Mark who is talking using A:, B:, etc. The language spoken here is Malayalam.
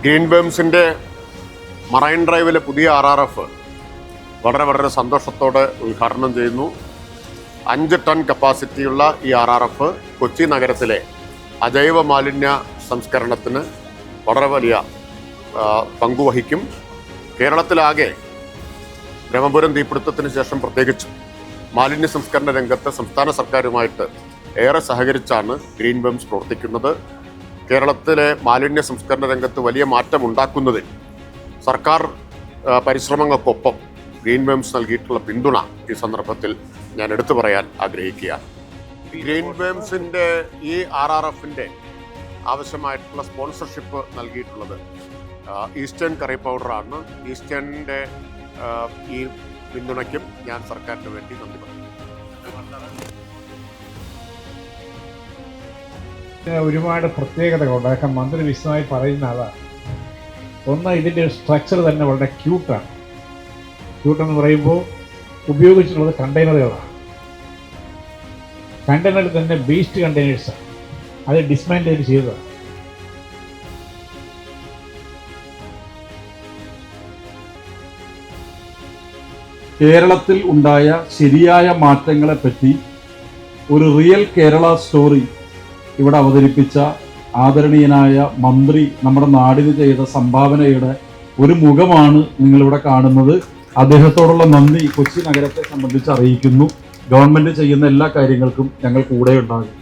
A: ഗ്രീൻ ബേംസിൻ്റെ മറൈൻ ഡ്രൈവിലെ പുതിയ RRF വളരെ സന്തോഷത്തോടെ ഉദ്ഘാടനം ചെയ്യുന്നു. 5 ടൺ കപ്പാസിറ്റിയുള്ള ഈ RRF കൊച്ചി നഗരത്തിലെ അജൈവ മാലിന്യ സംസ്കരണത്തിന് വളരെ വലിയ പങ്കുവഹിക്കും. കേരളത്തിലാകെ ബ്രഹ്മപുരം തീപിടുത്തത്തിന് ശേഷം പ്രത്യേകിച്ചും മാലിന്യ സംസ്കരണ രംഗത്ത് സംസ്ഥാന സർക്കാരുമായിട്ട് ഏറെ സഹകരിച്ചാണ് ഗ്രീൻ ബേംസ് പ്രവർത്തിക്കുന്നത്. കേരളത്തിലെ മാലിന്യ സംസ്കരണ രംഗത്ത് വലിയ മാറ്റമുണ്ടാക്കുന്നതിൽ സർക്കാർ പരിശ്രമങ്ങൾക്കൊപ്പം ഗ്രീൻ ബേംസ് നൽകിയിട്ടുള്ള പിന്തുണ ഈ സന്ദർഭത്തിൽ ഞാൻ എടുത്തു പറയാൻ ആഗ്രഹിക്കുകയാണ്. ഗ്രീൻ ബേംസിൻ്റെ ഈ RRFൻ്റെ ആവശ്യമായിട്ടുള്ള സ്പോൺസർഷിപ്പ് നൽകിയിട്ടുള്ളത് ഈസ്റ്റേൺ കറി പൗഡറാണ്. ഈസ്റ്റേണിൻ്റെ ഈ പിന്തുണയ്ക്കും ഞാൻ സർക്കാരിന് വേണ്ടി നന്ദി പറയുന്നു.
B: ഒരുപാട് പ്രത്യേകതകളുണ്ട്. അതൊക്കെ മന്ത്രി വിശദമായി പറയുന്ന അതാണ്. ഒന്ന്, ഇതിൻ്റെ സ്ട്രക്ചർ തന്നെ വളരെ ക്യൂട്ടാണ്. ക്യൂട്ടെന്ന് പറയുമ്പോൾ ഉപയോഗിച്ചിട്ടുള്ളത് കണ്ടെയ്നറുകളാണ്. കണ്ടെയ്നറിൽ തന്നെ വേസ്റ്റ് കണ്ടെയ്നേഴ്സാണ്. അത് ഡിസ്മാൻഡിൽ ചെയ്തതാണ്.
C: കേരളത്തിൽ ഉണ്ടായ ശരിയായ മാറ്റങ്ങളെപ്പറ്റി ഒരു റിയൽ കേരള സ്റ്റോറി ഇവിടെ അവതരിപ്പിച്ച ആദരണീയനായ മന്ത്രി നമ്മുടെ നാടിന് ചെയ്ത സംഭാവനയുടെ ഒരു മുഖമാണ് നിങ്ങളിവിടെ കാണുന്നത്. അദ്ദേഹത്തോടുള്ള നന്ദി കൊച്ചി നഗരത്തെ സംബന്ധിച്ച് അറിയിക്കുന്നു. ഗവൺമെൻറ് ചെയ്യുന്ന എല്ലാ കാര്യങ്ങൾക്കും ഞങ്ങൾ കൂടെ ഉണ്ടാകും.